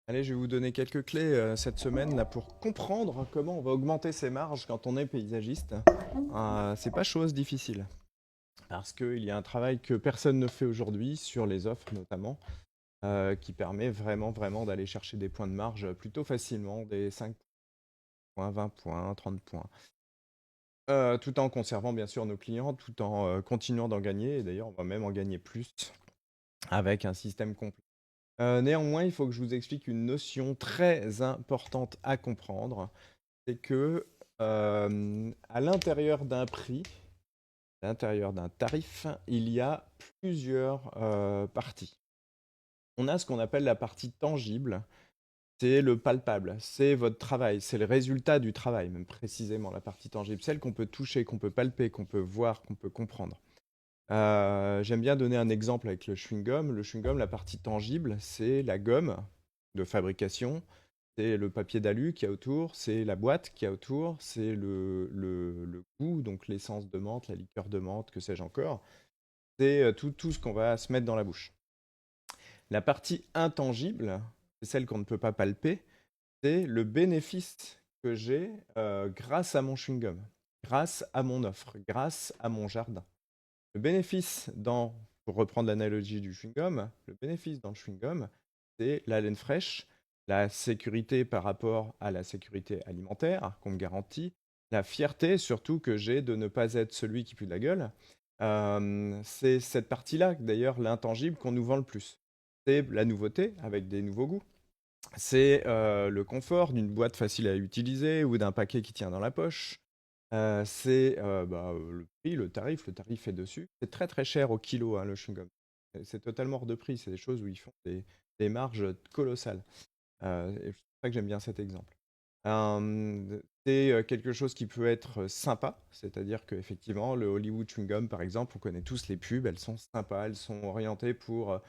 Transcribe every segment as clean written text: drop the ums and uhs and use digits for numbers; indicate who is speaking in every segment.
Speaker 1: Allez, je vais vous donner quelques clés cette semaine là pour comprendre comment on va augmenter ses marges quand on est paysagiste. C'est pas chose difficile parce qu'il y a un travail que personne ne fait aujourd'hui sur les offres notamment qui permet vraiment d'aller chercher des points de marge plutôt facilement, des 5 points, 20 points, 30 points. Tout en conservant bien sûr nos clients, tout en continuant d'en gagner. Et d'ailleurs, on va même en gagner plus avec un système complet. Néanmoins, il faut que je vous explique une notion très importante à comprendre. C'est que à l'intérieur d'un prix, à l'intérieur d'un tarif, il y a plusieurs parties. On a ce qu'on appelle la partie tangible, c'est le palpable, c'est votre travail, c'est le résultat du travail, même précisément la partie tangible, celle qu'on peut toucher, qu'on peut palper, qu'on peut voir, qu'on peut comprendre. J'aime bien donner un exemple avec le chewing-gum. Le chewing-gum, la partie tangible, c'est la gomme de fabrication, c'est le papier d'alu qu'il y a autour, c'est la boîte qu'il y a autour, c'est le goût, donc l'essence de menthe, la liqueur de menthe, que sais-je encore. C'est tout ce qu'on va se mettre dans la bouche. La partie intangible, c'est celle qu'on ne peut pas palper, c'est le bénéfice que j'ai grâce à mon chewing-gum, grâce à mon offre, grâce à mon jardin. Le bénéfice dans, pour reprendre l'analogie du chewing-gum, le bénéfice dans le chewing-gum, c'est la laine fraîche, la sécurité par rapport à la sécurité alimentaire qu'on me garantit, la fierté surtout que j'ai de ne pas être celui qui pue de la gueule. C'est cette partie-là, d'ailleurs, l'intangible qu'on nous vend le plus. C'est la nouveauté avec des nouveaux goûts. C'est le confort d'une boîte facile à utiliser ou d'un paquet qui tient dans la poche. C'est le prix, le tarif est dessus. C'est très très cher au kilo, hein, le chewing-gum. C'est totalement hors de prix. C'est des choses où ils font des marges colossales. Et c'est pour ça que j'aime bien cet exemple. C'est quelque chose qui peut être sympa, c'est-à-dire qu'effectivement, le Hollywood chewing-gum, par exemple, on connaît tous les pubs, elles sont sympas, elles sont orientées pour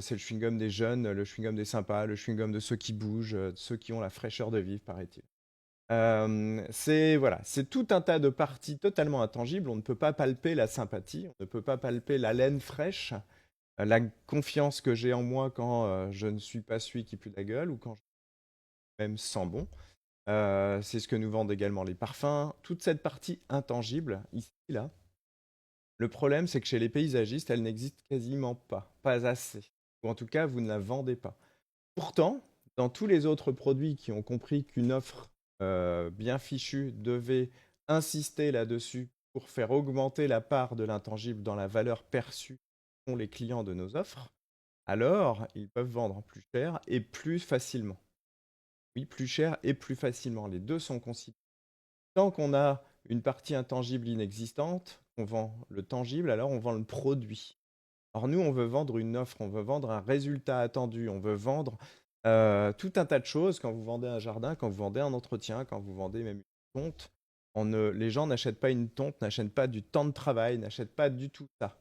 Speaker 1: c'est le chewing-gum des jeunes, le chewing-gum des sympas, le chewing-gum de ceux qui bougent, de ceux qui ont la fraîcheur de vivre, paraît-il. C'est voilà, c'est tout un tas de parties totalement intangibles. On ne peut pas palper la sympathie, on ne peut pas palper la laine fraîche, la confiance que j'ai en moi quand je ne suis pas celui qui pue de la gueule ou quand je même sens bon. C'est ce que nous vendent également les parfums. Toute cette partie intangible, ici, là, le problème, c'est que chez les paysagistes, elle n'existe quasiment pas, pas assez. Ou en tout cas, vous ne la vendez pas. Pourtant, dans tous les autres produits qui ont compris qu'une offre bien fichue devait insister là-dessus pour faire augmenter la part de l'intangible dans la valeur perçue qu'ont les clients de nos offres, alors ils peuvent vendre plus cher et plus facilement. Oui, plus cher et plus facilement. Les deux sont conciliés. Tant qu'on a une partie intangible inexistante, on vend le tangible, alors on vend le produit. Or, nous, on veut vendre une offre, on veut vendre un résultat attendu, on veut vendre tout un tas de choses. Quand vous vendez un jardin, quand vous vendez un entretien, quand vous vendez même une tonte, les gens n'achètent pas une tonte, n'achètent pas du temps de travail, n'achètent pas du tout ça.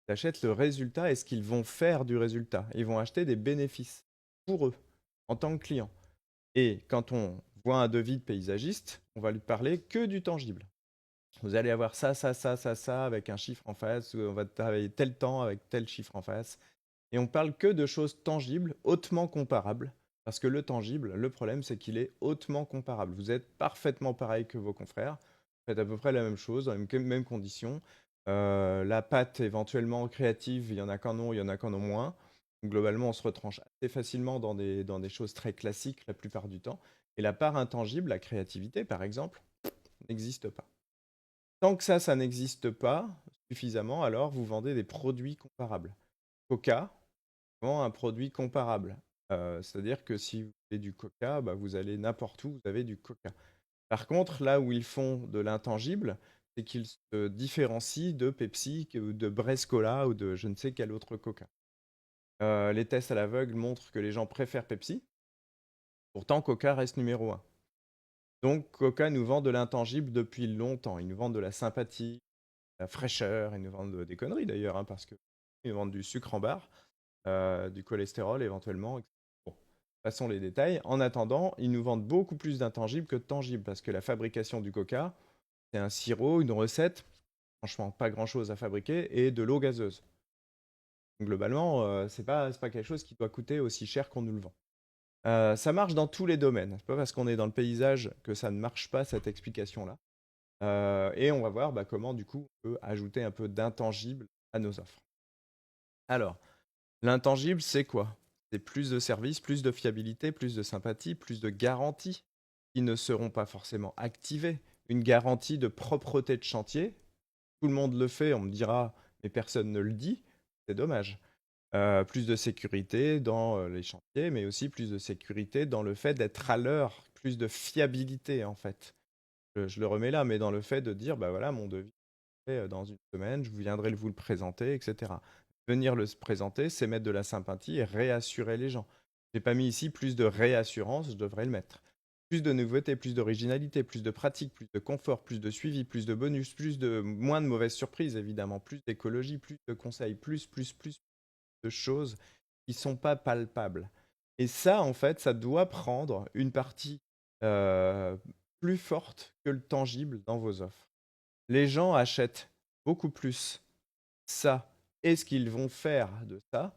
Speaker 1: Ils achètent le résultat et ce qu'ils vont faire du résultat. Ils vont acheter des bénéfices pour eux, en tant que clients. Et quand on voit un devis de paysagiste, on va lui parler que du tangible. Vous allez avoir ça, avec un chiffre en face, on va travailler tel temps avec tel chiffre en face. Et on parle que de choses tangibles, hautement comparables. Parce que le tangible, le problème, c'est qu'il est hautement comparable. Vous êtes parfaitement pareil que vos confrères. Vous faites à peu près la même chose, dans les mêmes conditions. La pâte, éventuellement créative, il y en a qu'en ont, il y en a qu'en ont moins. Donc, globalement, on se retranche assez facilement dans des choses très classiques la plupart du temps. Et la part intangible, la créativité, par exemple, n'existe pas. Tant que ça n'existe pas suffisamment, alors vous vendez des produits comparables. Coca vend un produit comparable. C'est-à-dire que si vous voulez du Coca, bah, vous allez n'importe où, vous avez du Coca. Par contre, là où ils font de l'intangible, c'est qu'ils se différencient de Pepsi ou de Brescola ou de je ne sais quel autre Coca. Les tests à l'aveugle montrent que les gens préfèrent Pepsi, pourtant Coca reste numéro un. Donc Coca nous vend de l'intangible depuis longtemps. Ils nous vendent de la sympathie, la fraîcheur, ils nous vendent des conneries d'ailleurs, hein, parce qu'ils nous vendent du sucre en barre, du cholestérol éventuellement. Bon, passons les détails. En attendant, ils nous vendent beaucoup plus d'intangibles que de tangibles, parce que la fabrication du coca, c'est un sirop, une recette, franchement pas grand-chose à fabriquer, et de l'eau gazeuse. Donc, globalement, c'est pas quelque chose qui doit coûter aussi cher qu'on nous le vend. Ça marche dans tous les domaines. C'est pas parce qu'on est dans le paysage que ça ne marche pas, cette explication-là. Et on va voir comment du coup on peut ajouter un peu d'intangible à nos offres. Alors, l'intangible, c'est quoi? C'est plus de services, plus de fiabilité, plus de sympathie, plus de garanties qui ne seront pas forcément activées. Une garantie de propreté de chantier, tout le monde le fait, on me dira, mais personne ne le dit, c'est dommage. Plus de sécurité dans les chantiers, mais aussi plus de sécurité dans le fait d'être à l'heure, plus de fiabilité en fait. Je le remets là, mais dans le fait de dire, bah voilà, mon devis dans une semaine, je viendrai vous le présenter, etc. Venir le présenter, c'est mettre de la sympathie et réassurer les gens. J'ai pas mis ici plus de réassurance, je devrais le mettre. Plus de nouveautés, plus d'originalité, plus de pratique, plus de confort, plus de suivi, plus de bonus, moins de mauvaises surprises évidemment, plus d'écologie, plus de conseils, plus de choses qui sont pas palpables. Et ça, en fait, ça doit prendre une partie euh, plus forte que le tangible dans vos offres. Les gens achètent beaucoup plus ça et ce qu'ils vont faire de ça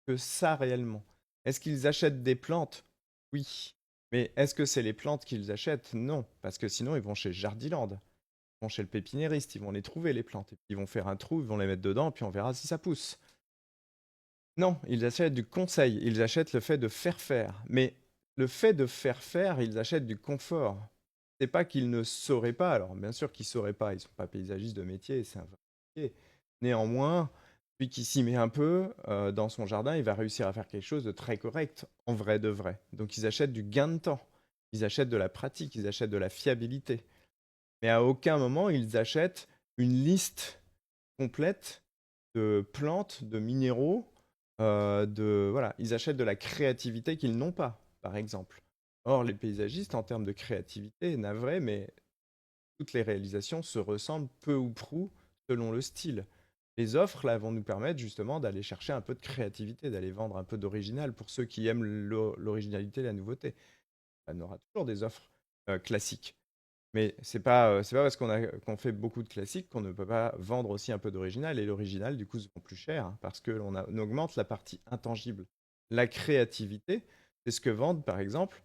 Speaker 1: que ça réellement. Est-ce qu'ils achètent des plantes? Oui. Mais est-ce que c'est les plantes qu'ils achètent? Non. Parce que sinon, ils vont chez Jardiland. Ils vont chez le pépiniériste. Ils vont les trouver, les plantes. Et puis, ils vont faire un trou, ils vont les mettre dedans, puis on verra si ça pousse. Non, ils achètent du conseil. Ils achètent le fait de faire faire. Mais le fait de faire faire, ils achètent du confort. C'est pas qu'ils ne sauraient pas. Alors, bien sûr qu'ils sauraient pas. Ils sont pas paysagistes de métier. C'est un vrai métier. Néanmoins, celui qui s'y met un peu dans son jardin, il va réussir à faire quelque chose de très correct, en vrai de vrai. Donc, ils achètent du gain de temps. Ils achètent de la pratique. Ils achètent de la fiabilité. Mais à aucun moment, ils achètent une liste complète de plantes, de minéraux, voilà, ils achètent de la créativité qu'ils n'ont pas, par exemple. Or, les paysagistes, en termes de créativité, navré, mais toutes les réalisations se ressemblent peu ou prou selon le style. Les offres, là, vont nous permettre justement d'aller chercher un peu de créativité, d'aller vendre un peu d'original pour ceux qui aiment l'originalité, la nouveauté. On aura toujours des offres classiques. Mais c'est pas parce qu'on fait beaucoup de classiques qu'on ne peut pas vendre aussi un peu d'original. Et l'original, du coup, se vend plus cher parce qu'on augmente la partie intangible. La créativité, c'est ce que vendent, par exemple,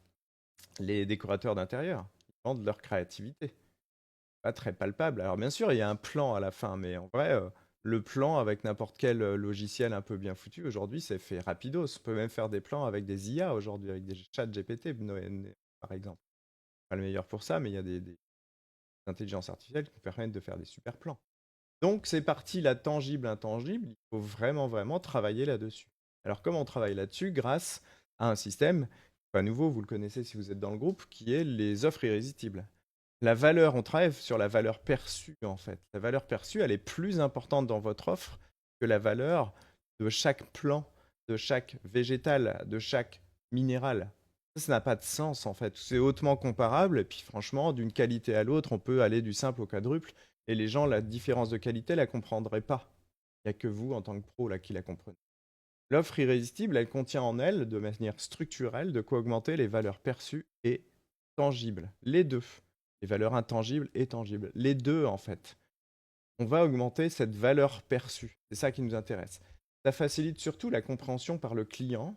Speaker 1: les décorateurs d'intérieur. Ils vendent leur créativité. Pas très palpable. Alors, bien sûr, il y a un plan à la fin, mais en vrai, le plan avec n'importe quel logiciel un peu bien foutu, aujourd'hui, c'est fait rapidos. On peut même faire des plans avec des IA aujourd'hui, avec des chats GPT, par exemple. Pas le meilleur pour ça, mais il y a des intelligence artificielle qui permettent de faire des super plans. Donc, ces parties-là, tangibles, intangibles, il faut vraiment, vraiment travailler là-dessus. Alors, comment on travaille là-dessus? Grâce à un système, pas nouveau, vous le connaissez si vous êtes dans le groupe, qui est les offres irrésistibles. La valeur, on travaille sur la valeur perçue, en fait. La valeur perçue, elle est plus importante dans votre offre que la valeur de chaque plant, de chaque végétal, de chaque minéral. Ça n'a pas de sens en fait. C'est hautement comparable et puis franchement, d'une qualité à l'autre, on peut aller du simple au quadruple et les gens, la différence de qualité, la comprendraient pas. Il n'y a que vous en tant que pro là qui la comprenez. L'offre irrésistible, elle contient en elle, de manière structurelle, de quoi augmenter les valeurs perçues et tangibles. Les deux. Les valeurs intangibles et tangibles. Les deux en fait. On va augmenter cette valeur perçue. C'est ça qui nous intéresse. Ça facilite surtout la compréhension par le client.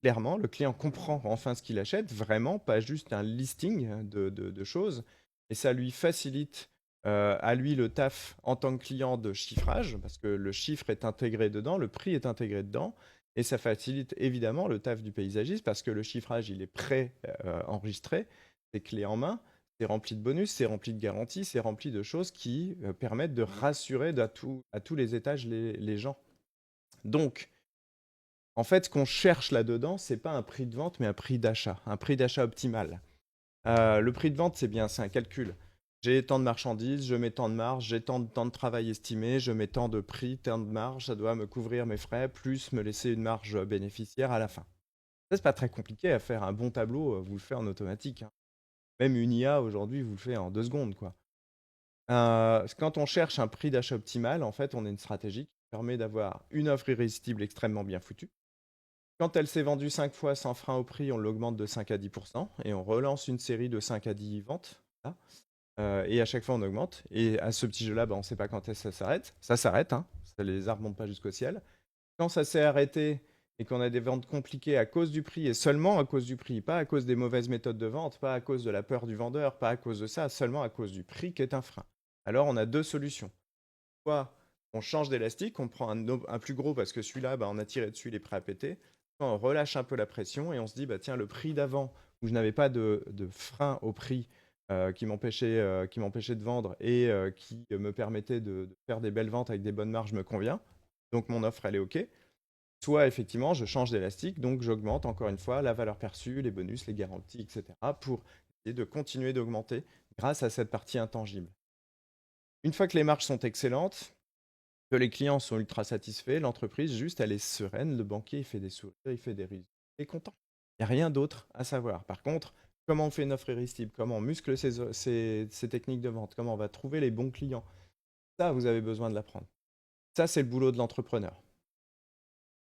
Speaker 1: Clairement, le client comprend enfin ce qu'il achète, vraiment, pas juste un listing de choses. Et ça lui facilite à lui le taf en tant que client de chiffrage, parce que le chiffre est intégré dedans, le prix est intégré dedans. Et ça facilite évidemment le taf du paysagiste, parce que le chiffrage, il est pré-enregistré, c'est clé en main, c'est rempli de bonus, c'est rempli de garanties, c'est rempli de choses qui permettent de rassurer à tous les étages les gens. Donc, en fait, ce qu'on cherche là-dedans, c'est pas un prix de vente, mais un prix d'achat optimal. Le prix de vente, c'est bien, c'est un calcul. J'ai tant de marchandises, je mets tant de marge, j'ai tant de temps de travail estimé, je mets tant de prix, tant de marge, ça doit me couvrir mes frais, plus me laisser une marge bénéficiaire à la fin. Ça, c'est pas très compliqué à faire. Un bon tableau, vous le faites en automatique, hein. Même une IA aujourd'hui vous le fait en 2 secondes, quoi. Quand on cherche un prix d'achat optimal, en fait, on a une stratégie qui permet d'avoir une offre irrésistible extrêmement bien foutue. Quand elle s'est vendue 5 fois sans frein au prix, on l'augmente de 5 à 10% et on relance une série de 5 à 10 ventes. Là. Et à chaque fois, on augmente. Et à ce petit jeu-là, on ne sait pas quand ça s'arrête. Ça s'arrête, hein. Les arbres ne montent pas jusqu'au ciel. Quand ça s'est arrêté, et qu'on a des ventes compliquées à cause du prix et seulement à cause du prix, pas à cause des mauvaises méthodes de vente, pas à cause de la peur du vendeur, pas à cause de ça, seulement à cause du prix qui est un frein. Alors on a deux solutions. Soit on change d'élastique, on prend un plus gros parce que celui-là, bah, on a tiré dessus, il est prêt à péter. Soit on relâche un peu la pression et on se dit, bah, tiens, le prix d'avant, où je n'avais pas de frein au prix qui m'empêchait de vendre et qui me permettait de faire des belles ventes avec des bonnes marges me convient. Donc mon offre, elle est OK. Soit effectivement, je change d'élastique, donc j'augmente encore une fois la valeur perçue, les bonus, les garanties, etc. pour essayer de continuer d'augmenter grâce à cette partie intangible. Une fois que les marges sont excellentes, que les clients sont ultra satisfaits, l'entreprise, juste, elle est sereine, le banquier, il fait des sourires, il fait des rises, il est content. Il n'y a rien d'autre à savoir. Par contre, comment on fait une offre irrésistible, comment on muscle ses techniques de vente, comment on va trouver les bons clients, ça, vous avez besoin de l'apprendre. Ça, c'est le boulot de l'entrepreneur.